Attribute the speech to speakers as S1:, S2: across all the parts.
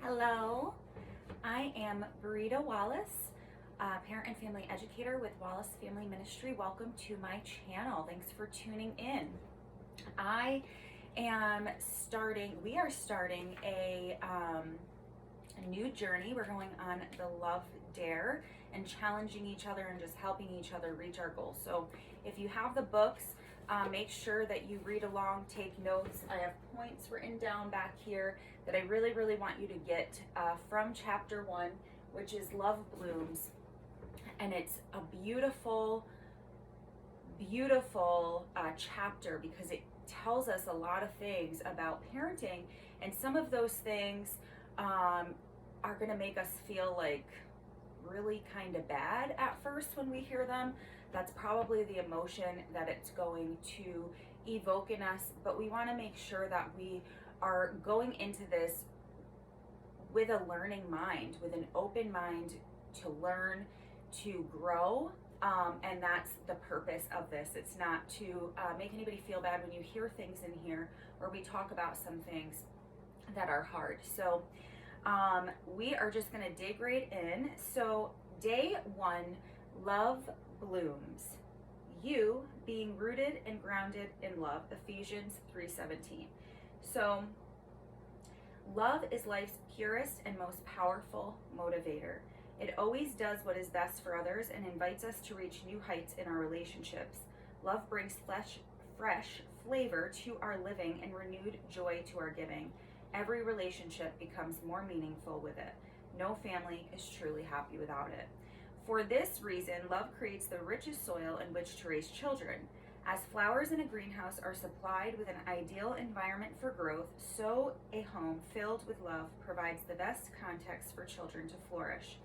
S1: Hello, I am Burrito Wallace, parent and family educator with Wallace Family Ministry. Welcome to my channel. Thanks for tuning in. We are starting a new journey. We're going on the Love Dare and challenging each other and just helping each other reach our goals. So if you have the books, make sure that you read along, take notes. I have points written down back here that I really, really want you to get from chapter 1, which is Love Blooms. And it's a beautiful, beautiful chapter because it tells us a lot of things about parenting, and some of those things are going to make us feel like really kind of bad at first when we hear them. That's probably the emotion that it's going to evoke in us, but we want to make sure that we are going into this with a learning mind, with an open mind to learn, to grow, and that's the purpose of this. It's not to make anybody feel bad when you hear things in here or we talk about some things that are hard. So we are just going to dig right in. So day 1, Love Blooms. You being rooted and grounded in love, Ephesians 3:17. So love is life's purest and most powerful motivator. It always does what is best for others and invites us to reach new heights in our relationships. Love brings fresh flavor to our living and renewed joy to our giving. Every relationship becomes more meaningful with it. No family is truly happy without it. For this reason, love creates the richest soil in which to raise children. As flowers in a greenhouse are supplied with an ideal environment for growth, so a home filled with love provides the best context for children to flourish.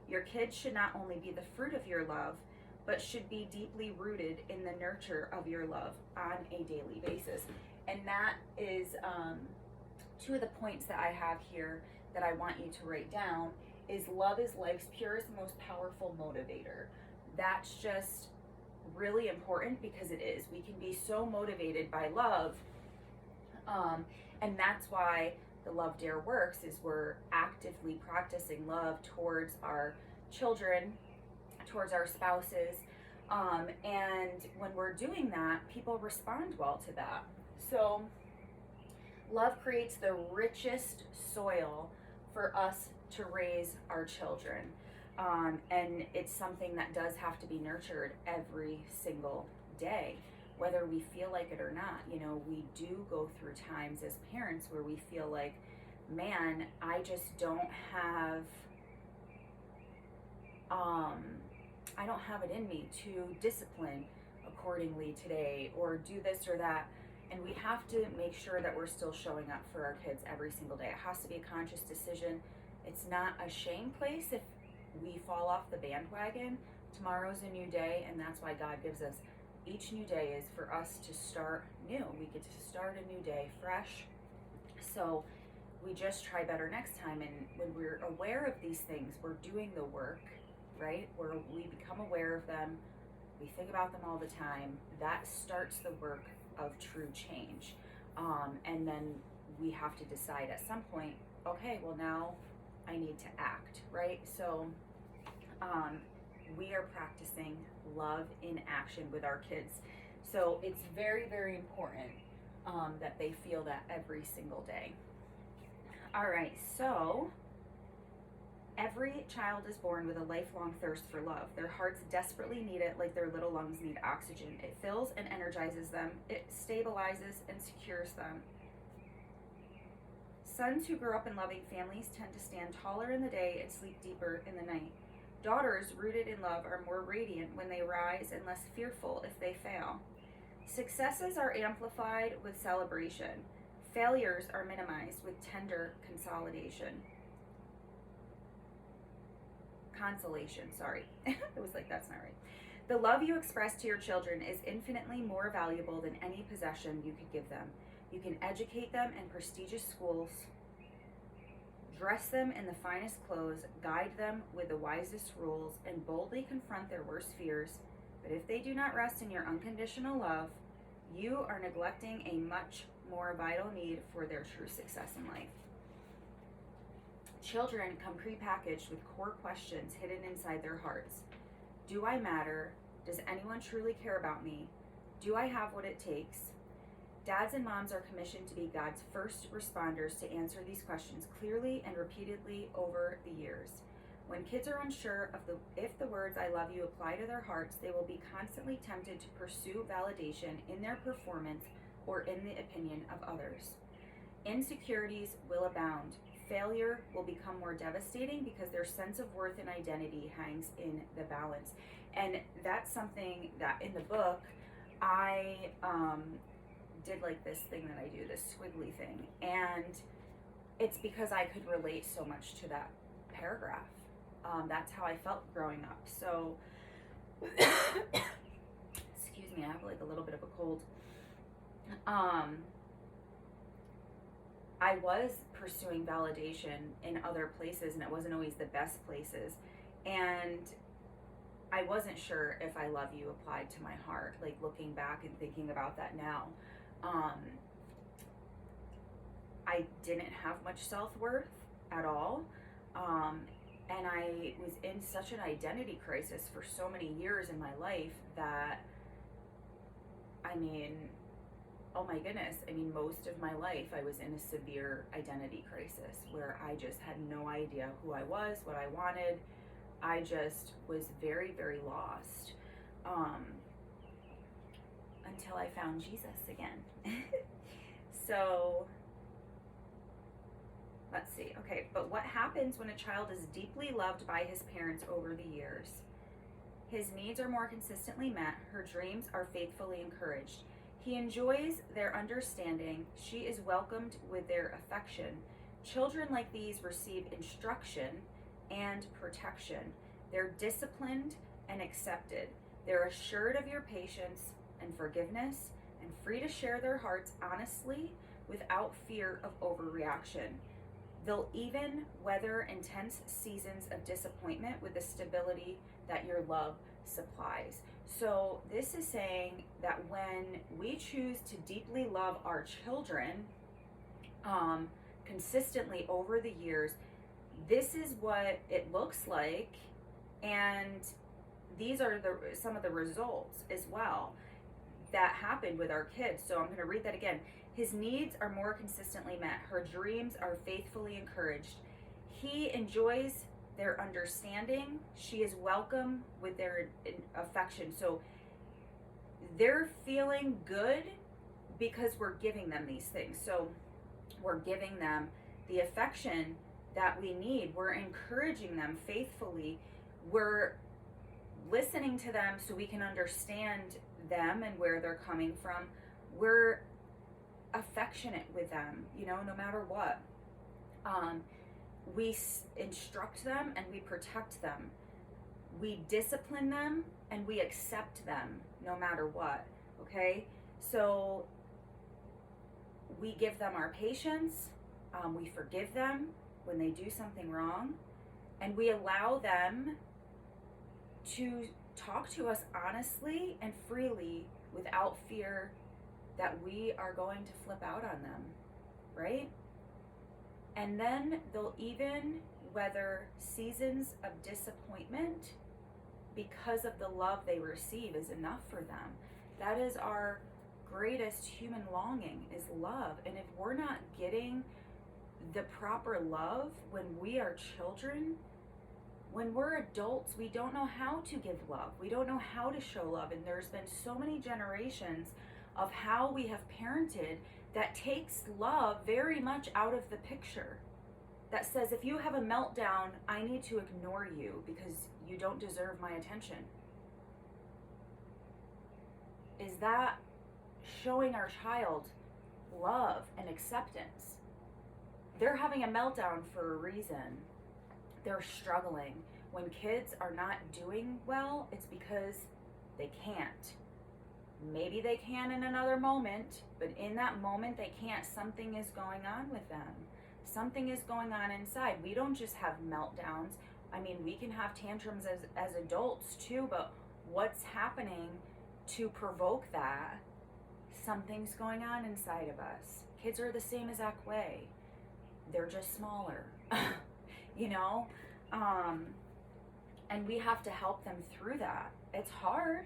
S1: Your kids should not only be the fruit of your love, but should be deeply rooted in the nurture of your love on a daily basis. And that is 2 of the points that I have here that I want you to write down is love is life's purest, most powerful motivator. That's just really important because it is. We can be so motivated by love, and that's why the Love Dare works, is we're actively practicing love towards our children, towards our spouses, and when we're doing that, people respond well to that. So love creates the richest soil for us to raise our children. And it's something that does have to be nurtured every single day, whether we feel like it or not. You know, we do go through times as parents where we feel like, man, I just don't have, I don't have it in me to discipline accordingly today or do this or that. And we have to make sure that we're still showing up for our kids every single day. It has to be a conscious decision. It's not a shame place if we fall off the bandwagon. Tomorrow's a new day, and that's why God gives us each new day is for us to start new. We get to start a new day fresh. So we just try better next time. And when we're aware of these things, we're doing the work, right? We become aware of them. We think about them all the time. That starts the work of true change. And then we have to decide at some point, okay, well now I need to act, right? So we are practicing love in action with our kids. So it's very, very important that they feel that every single day. All right, so every child is born with a lifelong thirst for love. Their hearts desperately need it like their little lungs need oxygen. It fills and energizes them. It stabilizes and secures them. Sons who grow up in loving families tend to stand taller in the day and sleep deeper in the night. Daughters rooted in love are more radiant when they rise and less fearful if they fail. Successes are amplified with celebration. Failures are minimized with tender consolation. It was like, that's not right. The love you express to your children is infinitely more valuable than any possession you could give them. You can educate them in prestigious schools, dress them in the finest clothes, guide them with the wisest rules, and boldly confront their worst fears. But if they do not rest in your unconditional love, you are neglecting a much more vital need for their true success in life. Children come prepackaged with core questions hidden inside their hearts. Do I matter? Does anyone truly care about me? Do I have what it takes? Dads and moms are commissioned to be God's first responders to answer these questions clearly and repeatedly over the years. When kids are unsure of if the words I love you apply to their hearts, they will be constantly tempted to pursue validation in their performance or in the opinion of others. Insecurities will abound. Failure will become more devastating because their sense of worth and identity hangs in the balance. And that's something that in the book, I did like this thing that I do, this squiggly thing. And it's because I could relate so much to that paragraph. That's how I felt growing up. So, excuse me, I have like a little bit of a cold. I was pursuing validation in other places, and it wasn't always the best places. And I wasn't sure if I love you applied to my heart, like looking back and thinking about that now. I didn't have much self-worth at all. And I was in such an identity crisis for so many years in my life that, I mean, oh my goodness, I mean, most of my life I was in a severe identity crisis where I just had no idea who I was, what I wanted. I just was very, very lost until I found Jesus again. So, let's see. Okay, but what happens when a child is deeply loved by his parents over the years? His needs are more consistently met. Her dreams are faithfully encouraged. He enjoys their understanding. She is welcomed with their affection. Children like these receive instruction and protection. They're disciplined and accepted. They're assured of your patience and forgiveness and free to share their hearts honestly without fear of overreaction. They'll even weather intense seasons of disappointment with the stability that your love supplies. So this is saying that when we choose to deeply love our children consistently over the years, this is what it looks like, and these are some of the results as well that happened with our kids. So I'm going to read that again. His needs are more consistently met. Her dreams are faithfully encouraged. He enjoys their understanding. She is welcome with their affection. So they're feeling good because we're giving them these things. So we're giving them the affection that we need. We're encouraging them faithfully. We're listening to them so we can understand them and where they're coming from. We're affectionate with them, no matter what. We instruct them and we protect them. We discipline them and we accept them no matter what, okay? So we give them our patience, we forgive them when they do something wrong, and we allow them to talk to us honestly and freely without fear that we are going to flip out on them, right? And then they'll even weather seasons of disappointment because of the love they receive is enough for them. That is our greatest human longing, is love. And if we're not getting the proper love when we are children, when we're adults, we don't know how to give love. We don't know how to show love. And there's been so many generations of how we have parented that takes love very much out of the picture. That says, if you have a meltdown, I need to ignore you because you don't deserve my attention. Is that showing our child love and acceptance? They're having a meltdown for a reason. They're struggling. When kids are not doing well, it's because they can't. Maybe they can in another moment, but in that moment they can't. Something is going on with them. Something is going on inside. We don't just have meltdowns. I mean, we can have tantrums as adults too, but what's happening to provoke that? Something's going on inside of us. Kids are the same as Akwe. They're just smaller. you know? And we have to help them through that. It's hard.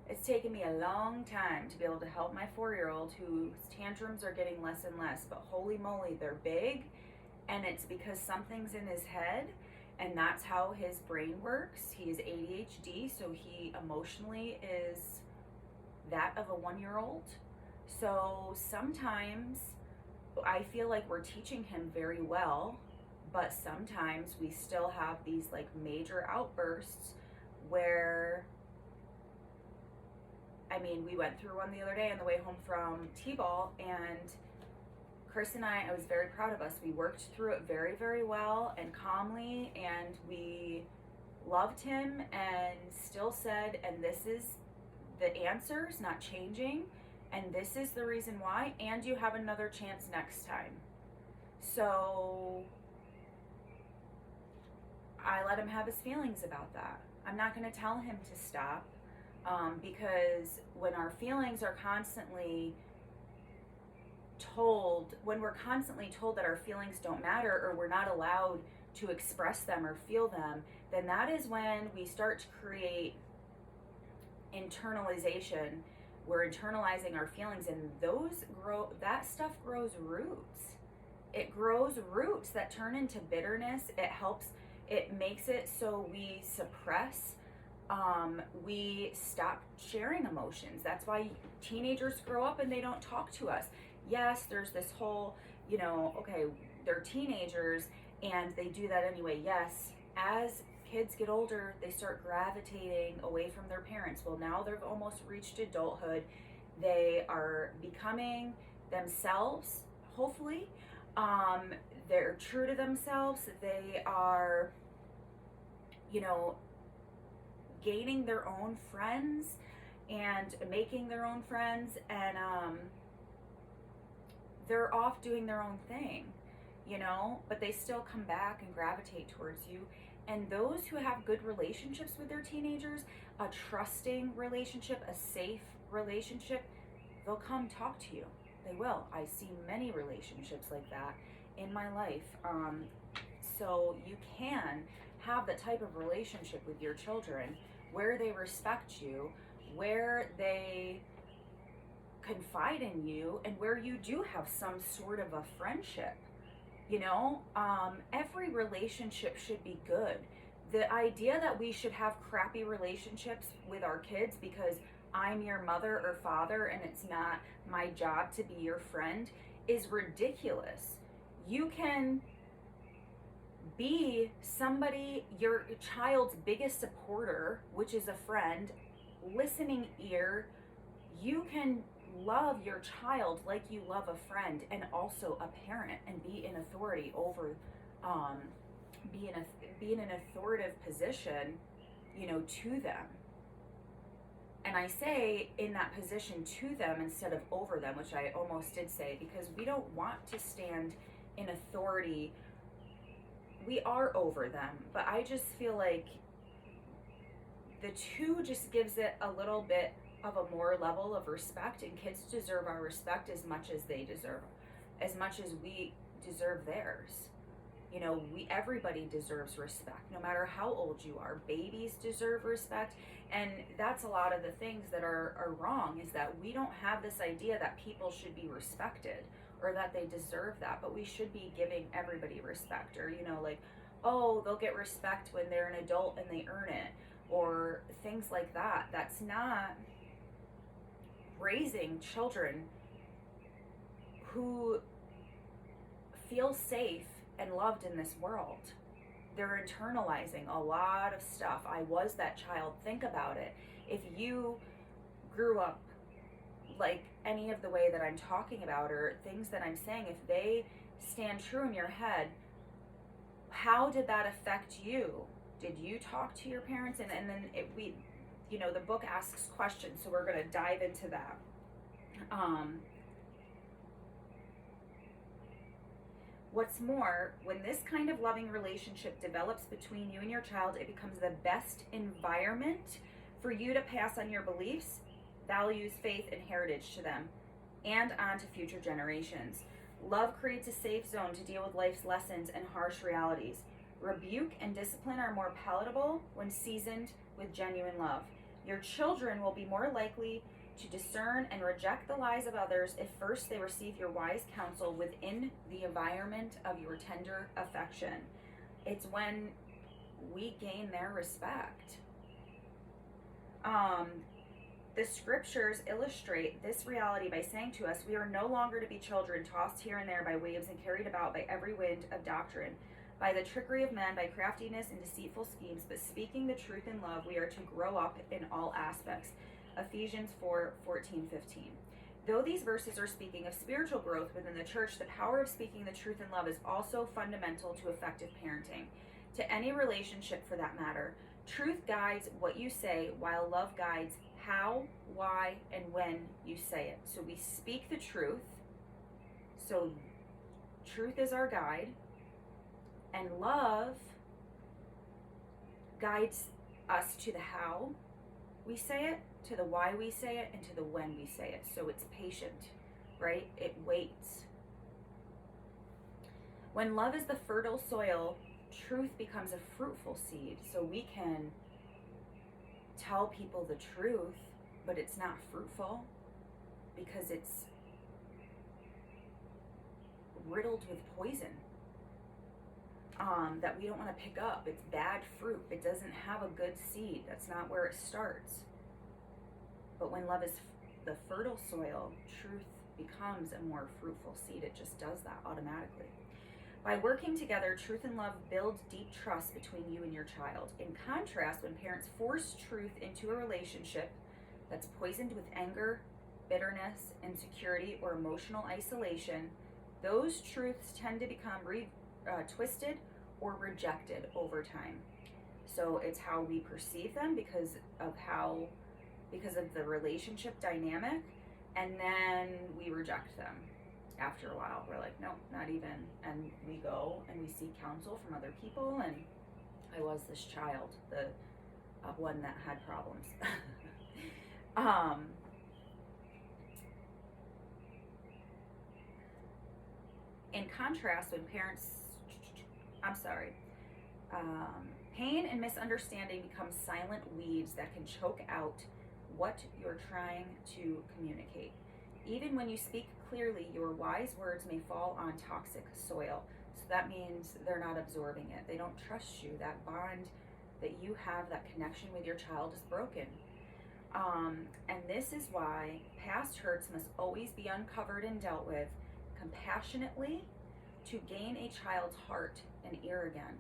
S1: It's taken me a long time to be able to help my 4-year-old whose tantrums are getting less and less, but holy moly, they're big, and it's because something's in his head, and that's how his brain works. He is ADHD, so he emotionally is that of a 1-year-old. So sometimes I feel like we're teaching him very well, but sometimes we still have these like major outbursts where, I mean, we went through one the other day on the way home from T-ball, and Chris and I was very proud of us. We worked through it very, very well and calmly, and we loved him and still said, and this is the answers, not changing, and this is the reason why, and you have another chance next time. So I let him have his feelings about that. I'm not going to tell him to stop, because when our feelings are constantly told, when we're constantly told that our feelings don't matter or we're not allowed to express them or feel them, then that is when we start to create internalization. We're internalizing our feelings, and that stuff grows roots. It grows roots that turn into bitterness. It makes it so we suppress, we stop sharing emotions. That's why teenagers grow up and they don't talk to us. Yes, there's this whole, okay, they're teenagers and they do that anyway. Yes, as kids get older, they start gravitating away from their parents. Well, now they've almost reached adulthood. They are becoming themselves, hopefully. They're true to themselves. They are, gaining their own friends and making their own friends, and they're off doing their own thing, but they still come back and gravitate towards you. And those who have good relationships with their teenagers, a trusting relationship, a safe relationship, they'll come talk to you. They will. I see many relationships like that in my life. So you can have that type of relationship with your children where they respect you, where they confide in you, and where you do have some sort of a friendship. Every relationship should be good. The idea that we should have crappy relationships with our kids because I'm your mother or father and it's not my job to be your friend is ridiculous. You can be your child's biggest supporter, which is a friend, listening ear. You can love your child like you love a friend and also a parent, and be in authority over, be in an authoritative position, to them. And I say in that position to them instead of over them, which I almost did say, because we don't want to stand in authority. We are over them, but I just feel like the two just gives it a little bit of a more level of respect, and kids deserve our respect as much as we deserve theirs. Everybody deserves respect, no matter how old you are. Babies deserve respect, and that's a lot of the things that are wrong, is that we don't have this idea that people should be respected or that they deserve that, but we should be giving everybody respect, or they'll get respect when they're an adult and they earn it, or things like that. That's not raising children who feel safe and loved in this world. They're internalizing a lot of stuff. I was that child. Think about it. If you grew up like any of the way that I'm talking about, or things that I'm saying, if they stand true in your head, how did that affect you? Did you talk to your parents? And then the book asks questions, so we're going to dive into that. What's more, when this kind of loving relationship develops between you and your child, it becomes the best environment for you to pass on your beliefs, values, faith, and heritage to them and on to future generations. Love creates a safe zone to deal with life's lessons and harsh realities. Rebuke and discipline are more palatable when seasoned with genuine love. Your children will be more likely to discern and reject the lies of others if first they receive your wise counsel within the environment of your tender affection. It's when we gain their respect. The scriptures illustrate this reality by saying to us, we are no longer to be children tossed here and there by waves and carried about by every wind of doctrine, by the trickery of men, by craftiness and deceitful schemes, but speaking the truth in love, we are to grow up in all aspects. Ephesians 4:14-15. Though these verses are speaking of spiritual growth within the church, the power of speaking the truth in love is also fundamental to effective parenting, to any relationship for that matter. Truth guides what you say, while love guides how, why, and when you say it. So we speak the truth. So truth is our guide. And love guides us to the how we say it, to the why we say it, and to the when we say it. So it's patient, right? It waits. When love is the fertile soil, truth becomes a fruitful seed. So we can tell people the truth, but it's not fruitful because it's riddled with poison that we don't want to pick up. It's bad fruit. It doesn't have a good seed. That's not where it starts. But when love is the fertile soil, truth becomes a more fruitful seed. It just does that automatically. By working together, truth and love build deep trust between you and your child. In contrast, when parents force truth into a relationship that's poisoned with anger, bitterness, insecurity, or emotional isolation, those truths tend to become twisted or rejected over time. So it's how we perceive them because of the relationship dynamic, and then we reject them. After a while, we're like, no, not even. And we go and we seek counsel from other people. And I was this child, the one that had problems. In contrast, when parents, pain and misunderstanding become silent weeds that can choke out what you're trying to communicate. Even when you speak clearly, your wise words may fall on toxic soil. So that means they're not absorbing it. They don't trust you. That bond that you have, that connection with your child is broken. And this is why past hurts must always be uncovered and dealt with compassionately to gain a child's heart and ear again.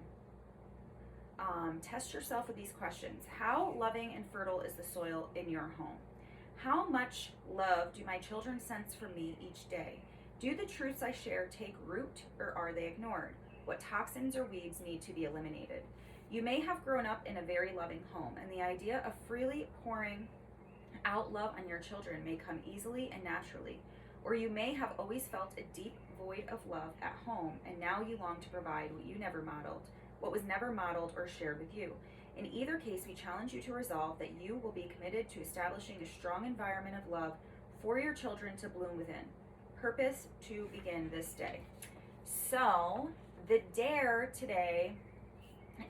S1: Test yourself with these questions. How loving and fertile is the soil in your home? How much love do my children sense from me each day? Do the truths I share take root, or are they ignored? What toxins or weeds need to be eliminated? You may have grown up in a very loving home, and the idea of freely pouring out love on your children may come easily and naturally. Or you may have always felt a deep void of love at home, and now you long to provide what was never modeled or shared with you. In either case, we challenge you to resolve that you will be committed to establishing a strong environment of love for your children to bloom within. Purpose to begin this day. So, the dare today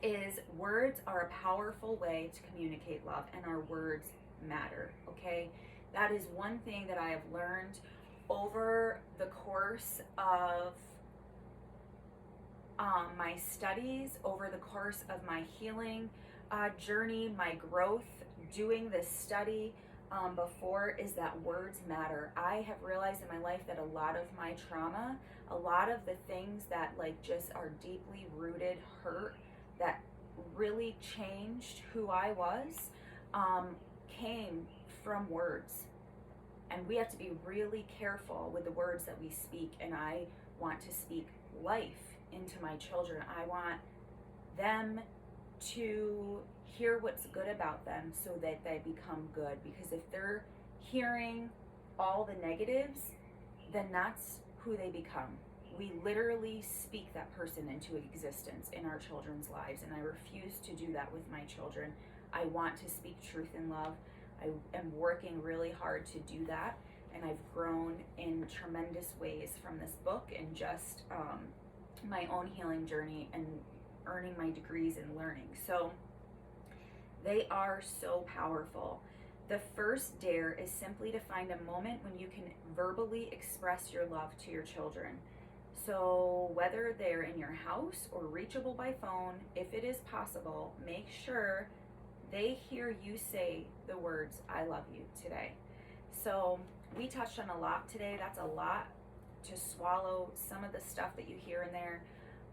S1: is words are a powerful way to communicate love, and our words matter, okay? That is one thing that I have learned over the course of my studies, over the course of my healing journey, my growth, doing this study before, is that words matter. I have realized in my life that a lot of my trauma, a lot of the things that just are deeply rooted hurt that really changed who I was came from words. And we have to be really careful with the words that we speak. And I want to speak life into my children. I want them to hear what's good about them so that they become good. Because if they're hearing all the negatives, then that's who they become. We literally speak that person into existence in our children's lives. And I refuse to do that with my children. I want to speak truth in love. I am working really hard to do that, and I've grown in tremendous ways from this book and just my own healing journey, and earning my degrees and learning. So they are so powerful. The first dare is simply to find a moment when you can verbally express your love to your children. So whether they're in your house or reachable by phone, if it is possible, make sure they hear you say the words, I love you today. So we touched on a lot today. That's a lot to swallow. Some of the stuff that you hear in there,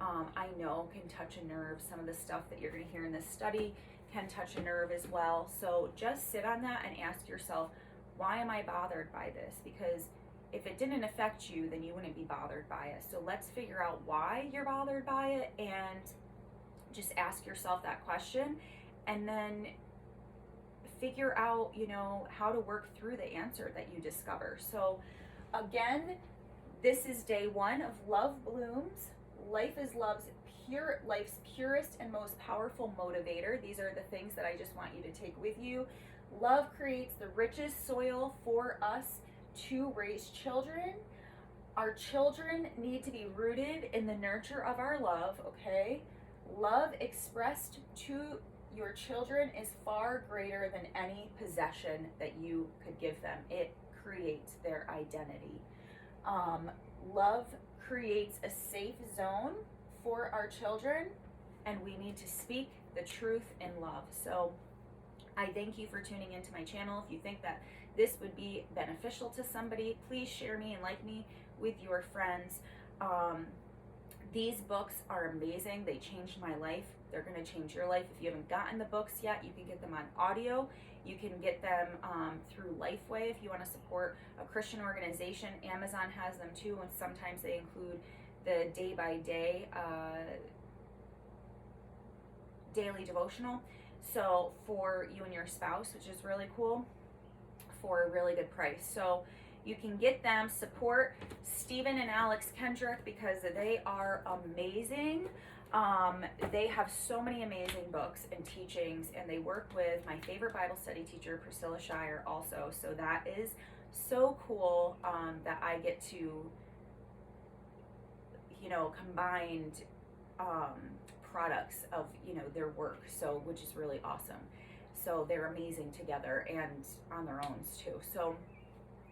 S1: I know can touch a nerve. Some of the stuff that you're going to hear in this study can touch a nerve as well. So just sit on that and ask yourself, why am I bothered by this? Because if it didn't affect you, then you wouldn't be bothered by it. So let's figure out why you're bothered by it and just ask yourself that question, and then figure out, how to work through the answer that you discover. So again, this is day 1 of Love Blooms. Life is life's purest and most powerful motivator. These are the things that I just want you to take with you. Love creates the richest soil for us to raise children. Our children need to be rooted in the nurture of our love, okay? Love expressed to your children is far greater than any possession that you could give them. It creates their identity. Love creates a safe zone for our children, and we need to speak the truth in love. So I thank you for tuning into my channel. If you think that this would be beneficial to somebody, please share me and like me with your friends. These books are amazing. They changed my life. They're going to change your life. If you haven't gotten the books yet, you can get them on audio. You can get them through Lifeway if you want to support a Christian organization. Amazon has them too, and sometimes they include the day-by-day daily devotional. So for you and your spouse, which is really cool, for a really good price. So you can get them. Support Stephen and Alex Kendrick because they are amazing. They have so many amazing books and teachings, and they work with my favorite Bible study teacher, Priscilla Shirer, also. So that is so cool that I get to, combined products of, their work, so which is really awesome. So they're amazing together and on their own too. So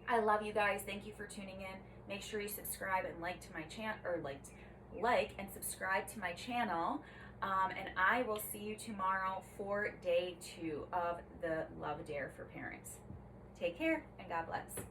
S1: I love you guys. Thank you for tuning in. Make sure you subscribe and like to my channel, or like and subscribe to my channel. And I will see you tomorrow for day 2 of the Love Dare for Parents. Take care and God bless.